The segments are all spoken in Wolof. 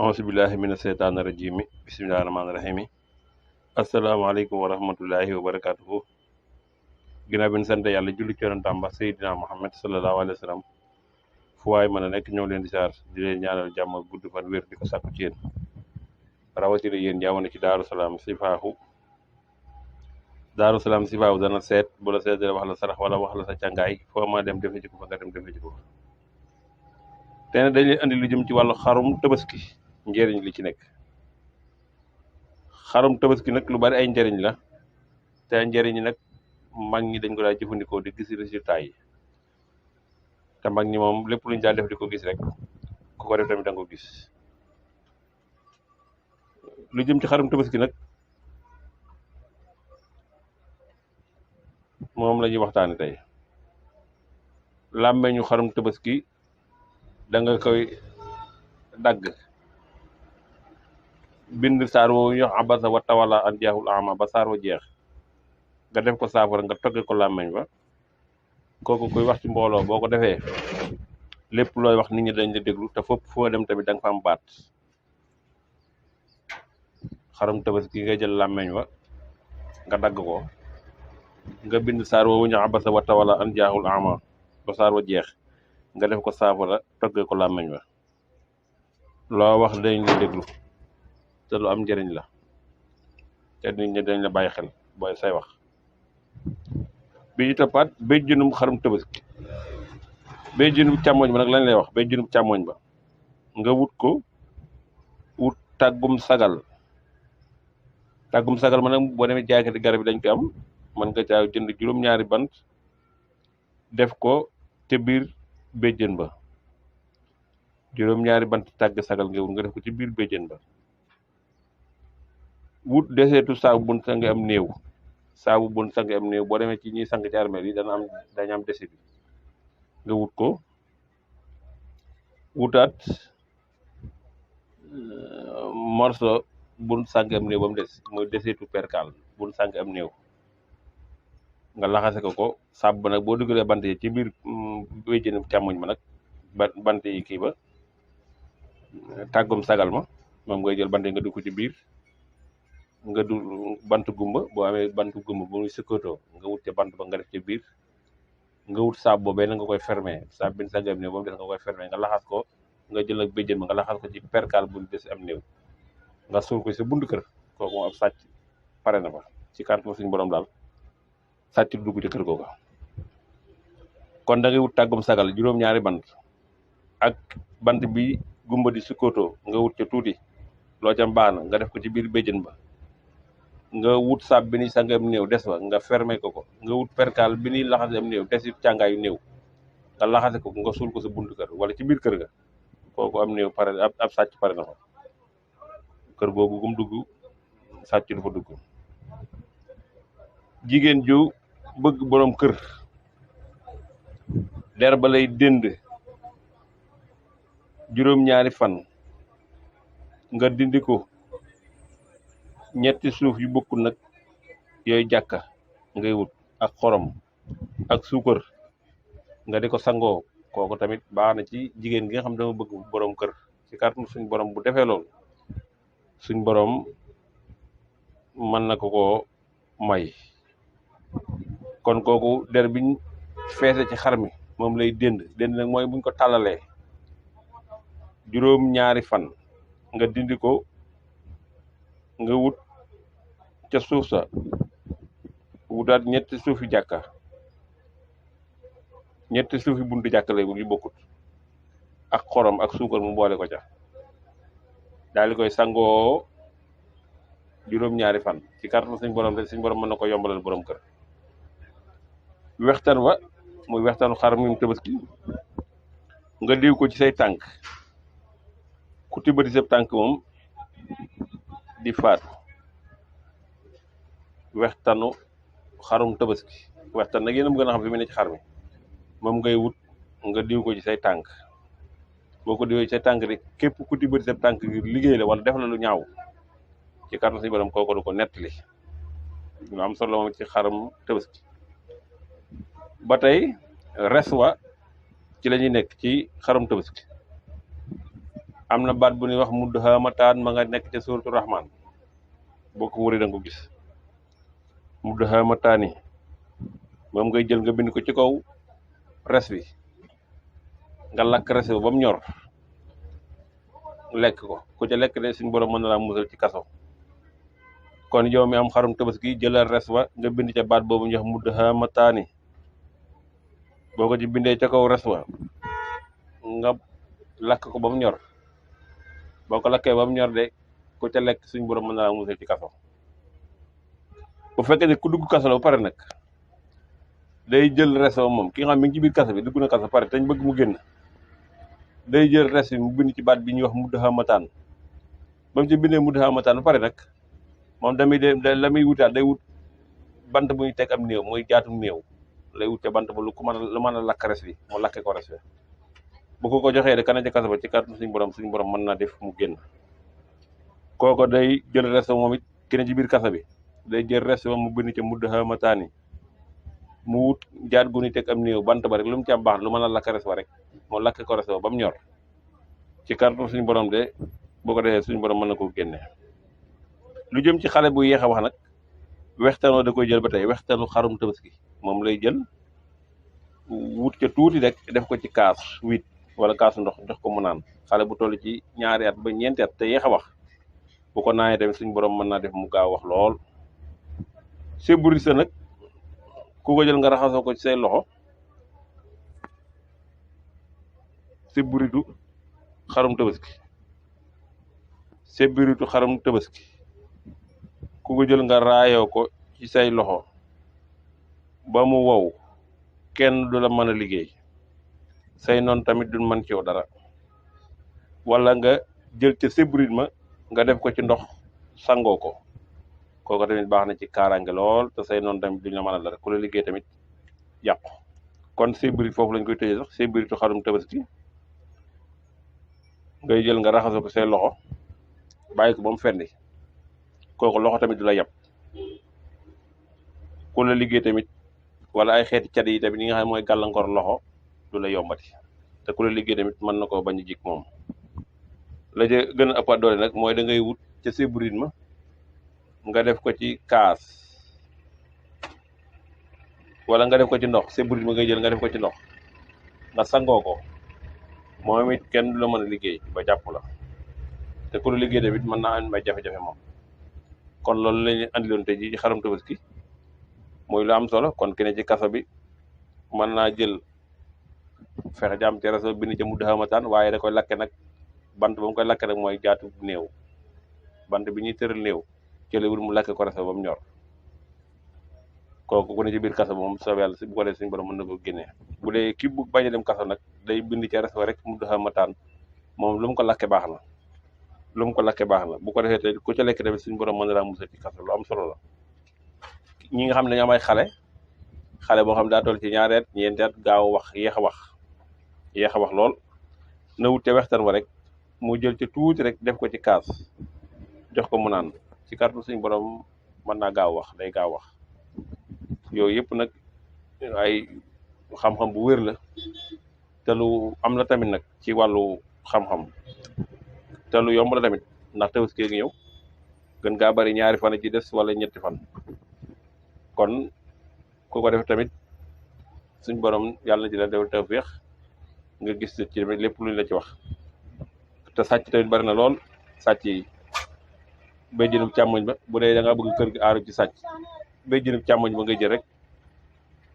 auzubillahi mina seytaani rajim bismillahi rahmaani rahim asalaamaaleykum wa rahmatullahi wa barakatuhu ginnaaw bi ñu sant yàlla julli ci yonentam ba Seydina Muhammad sallallahu alayhi wa sallam fu waay mën a nekk ñëw leen di saar di leen ñaanal jàmm ak gudd fan wér di ko sàkku ci yéen rawatina yéen jaamono ci Daaru Salaam Sifaahu dana seet bu la seet wax la sarax wala wax la sa càngaay foo ma dem defe ci ko fa nga dem defe ci ko te ne dañ leen andi lu jëm ci wàllu xarum tabaski njëriñ li ci nekk xarum tabaski nag lu bari ay njëriñ la te njëriñ nag mag ñi dañ ko daa jëfandikoo di gis résultat yi te mag ñi moom lépp luñ daal def di ko gis rek ku ko def tamit da nga ko gis lu jëm ci xarum tabaski nag moom la ñuy waxtaane tey làmmeñu xarum tabaski da nga koy dagg bind saar woowu ñu wax abasa wa tawala an jeexul ama ba saar wa jeex nga def ko saafara nga togge ko làmmeñ ba kooku kuy wax ci mbooloo boo ko defee lépp looy wax nit ñi dañ la déglu te fopp foo dem tamit da nga fa am baat xarum tabaski nga jël làmmeñ wa nga dagg ko nga bind saar woowu ñu abasa wa tawala an jeexul ama ba saar wa jeex nga def ko saafara togge ko làmmeñ ba loo wax dañ la déglu te lu am njëriñ la te nit ñi dañ la bàyyi xel booy say wax bi ñu toppaat béjjënum xarum tabaski béjjënum càmmoñ ba nag lañ lay wax béjjënum càmmoñ ba nga wut tàggum sagal ma nag boo demee jaaykati garab yi dañ ko am mën nga caa jënd juróom-ñaari bant def ko te biir béjjën ba juróom-ñaari bant tàgg sagal nga wut nga def ko ci biir béjjën ba wut deseetu saabu bun sange am néew boo demee ci ñuy sang ci armeel yi dañu am desit nga wut ko wutaat morso bun sang am néew ba mu des mooy deseetu perkaal bun sang am néew nga laxase ko sàbb ba nag boo dugalee bant yi ci biir wéjjënu càmmoñ ma nag bant yi kii ba tàggum sagal ma moom ngay jël bant yi nga dugg ko ci biir nga du bant gumba boo amee bant gumba bu muy sëkkatoo nga wut ca bant ba nga def ca biir nga wut saab boobee na nga koy fermer saab bin sangam néew ba mu des nga koy fermer nga laxas ko nga jël ak béjjën ba nga laxas ko ci perkaal bu des am néew nga suul ko sa buntu kër kooku moom ab sàcc pare na fa ci kàntuma suñu borom daal sàcc du dugg ci kër googa kon da ngay wut tàggum sagal juróom-ñaari bant ak bant bi gumba di sëkkatoo nga wut ca tuuti loo ca baax na nga def ko ci biir béjjën ba nga wut saab bi ni sangam néew des ba nga fermer ko nga wut perkaal bi ni laxase am néew des càngaayu néew nga laxase ko nga suul ko sa buntu kër wala ci biir kër ga kooku am néew pare ab sàcc pare na fa kër googu gum dugg sàcc du fa dugg jigéen ju bëgg borom kër der ba lay dënd juróom-ñaari fan nga dindi ko ñetti suuf yu bokkul nag yooyu jàkka ngay wut ak xorom ak suukar nga di ko sangoo kooku tamit baax na ci jigéen gi nga xam dama bëgg borom kër ci kàttan suñ borom bu defee loolu suñ borom mën na ko may kon kooku der biñ feese ci xar mi moom lay dënd nag mooy buñ ko tàllalee juróom-ñaari fan nga dindi ko nga wut ca suuf sa wutaat ñetti suufi jàkka ñetti suufi buntu jàkka lay yu bokkut ak xorom ak suukar mu boole ko ca daal di koy sangoo juróom-ñaari fan ci kàttan suñ borom rek suñ borom mën na ko yombalal borom kër wextaan wa muy wextaanu xar mi tabaski nga diw ko ci say tànk ku tibbati sa tànk moom di faatu wextanu xarum tabaski wextan nag yéen a gën a xam fi mu ne ci xar mi moom ngay wut nga diw ko ci say tànk boo ko diwee ci say tànk rek képp ku tibbati sa tànk ngir liggéey la wala def la lu ñaaw ci kàttan suñu borom kooku du ko nettali lu am solo moom ci xarum tabaski ba tey res wa ci la ñuy nekk ci xarum tabaski am na baat bu ñuy wax mudhaamataan ma nga nekk ca suuratu rahmaan boo ko wëree da nga ko gis mudhaamataani moom ngay jël nga bind ko ci kaw res bi nga lakk res bi ba mu ñor lekk ko ku ca lekk de suñ borom mën na laa musal ci kaso kon yow mi am xarum tabaski jëlal res wa nga bind ca baat boobu ñu wax mudhaamataani boo ko ci bindee ca kaw res wa nga lakk ko ba mu ñor boo ko lakkee ba mu ñor de ku ca lekk suñ borom mën na laa musal ci kaso bu fekkee ne ku dugg kaso la ba pare nag day jël res wa moom ki nga xam mi ngi ci biir kaso bi dugg na kaso pare te ñu bëgg mu génn day jël res bi mu bind ci baat bi ñuy wax mudhaamataan ba mu ci bindee mudhaamataan ba pare nag moom damay de la muy wutaat day wut bant bu ñu teg am néew mooy jaatum néew lay wut ca bant ba lu mën a lakk res bi mu lakkee ko res bi bu ko joxee de kana ca kaso ba ci kàttan suñu borom mën naa def mu génn kooko day jël res ba moom it keneen ci biir kaso bi day jël res ba mu bind ca mudhaamataani mu wut jaat gu ñu teg am néew bant ba rek lu mu ci am baax lu mën a lakk res ba rek moo lakkee ko res ba mu ñor ci kàttan suñu borom de boo ko defee suñu borom mën na koo génne. lu jëm ci xale bu yéex a wax nag wextanoo da koy jël ba tey wextanu xarum tabaski moom lay jël wut ca tuuti rek def ko ci kaas wit wala kaasu ndox jox ko mu naan xale bu toll ci 2 at ba 4 at te yéex a wax bu ko naanee tamit suñu borom mën naa def mu gaaw wax lool. seburi sa nag ku ko jël nga raxasoo ko ci say loxo seburitu xarum tabaski ku ko jël nga raayoo ko ci say loxo ba mu wow kenn du la mën a liggéey say noon tamit duñ mën ci yow dara wala nga jël ca sebrit ma nga def ko ci ndox sangoo ko kooku tamit baax na ci kaaraange lool te say noon tamit duñ la mën a dara ku la liggéey tamit yàqu kon sebrit foofu lañ koy tëjee sax sebritu xarum tabaski ngay jël nga raxasoo ko say loxo bàyyi ko ba mu fendi kooku loxo tamit du la yab ku la liggéey tamit wala ay xeeti cat yi tamit yi nga xam ne mooy gàllankoor loxo du la yombati te ku la liggéey tamit mën na koo bañ a jik moom la ca gën a ëpp doole nag mooy da ngay wut ca sebrit ma nga def ko ci kaas wala nga def ko ci ndox sebrit ma ngay jël nga def ko ci ndox nga sangoo ko moom it kenn du la mën a liggéey ba jàpp la te ku la liggéey tamit mën naa am ay jafe-jafe moom kon loolu lañu andiloon tey ji ci xarum tabaski mooy lu am solo kon keneen ci kaso bi mën naa jël fexe jaam ci reso bind ca mudhaamataan waaye da koy lakke nag bant ba mu koy lakke nag mooy jaatu néew bant bi ñuy tëral néew cëlewul mu lakke ko reso ba mu ñor kooku ku ne ci biir kaso moom soob yàlla bu ko dee suñu borom mën na ko génnee bu dee ki bu bañ a dem kaso nag day bind ca reso rek mudhaamataan moom lu mu ko lakke baax na bu ko defee te ku ca lekk tamit suñu borom mën na laa musal ci kaso lu am solo la ñi nga xam ne dañu am ay xale boo xam ne daa toll ci 2 at 4 at gaaw wax yéex a wax lool na wut ca wextaan wa rek mu jël ca tuuti rek def ko ci kaas jox ko mu naan ci kàttan suñu borom mën naa gaaw wax day gaaw wax yooyu yëpp nag ay xam-xam bu wér la te lu am la tamit nag ci wàllu xam-xam te lu yomb la tamit ndax tabaski gi ñëw gën gaa bari 2 fan ci des wala 3 fan kon ku ko def tamit suñ borom yàlla na ci la defal tawfeex nga gis ci tamit lépp luñ la ci wax te sàcc tamit bari na lool sàcc yi béjjënub càmmoñ ba bu dee da nga bëgg kër gi aaru ci sàcc béjjënub càmmoñ ba ngay jël rek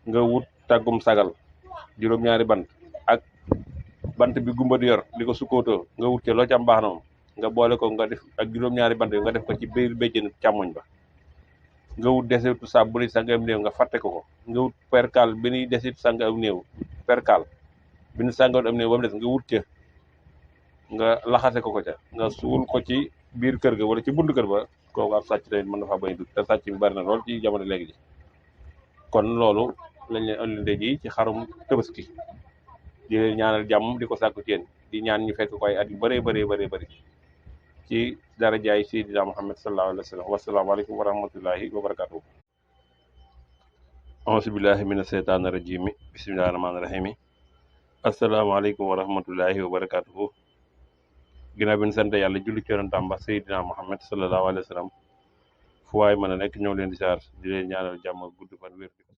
nga wut tàggum sagal 2 bant ak bant bi gumba di yor di ko sukkootoo nga wut ci loo ci am baax na moom nga boole ko nga def ak 2 bant yi nga def ko ci biir béjjënub càmmoñ ba nga wut desitu saabu bu nuy sàng am néew nga fàtte ko nga wut perkaal bi nuy desitu sàng am néew perkaal bi nu sàngoon am néew ba mu des nga wut ca nga laxase ko ca nga suul ko ci biir kër ga wala ci buntu kër ba kooku ab sàcc tamit mën na faa bañ dugg te sàcc bi bari na lool ci jamono léegi ji kon loolu lañ leen andil ji ci xarum tabaski di leen ñaanal jàmm di ko sàkku ci yéen di ñaan ñu fekk ko ay at yu bëree bëri ci darajaay Seydina Muhammad sallallahu alayhi wa sallam wasalaamaaleykum wa rahmatullahi wa barakatuhu auzu billahi mina seytaani rajimi bismillahi rahmaani rahimi asalaamaaleykum wa rahmatullahi wa barakatuhu ginnaaw bi ñu sant yàlla julli ci yonentam ba Seydina Muhammad sallallahu alayhi wa sallam fu waay mën a nekk ñoo leen di saar di leen ñaanal jàmm gudd fan wér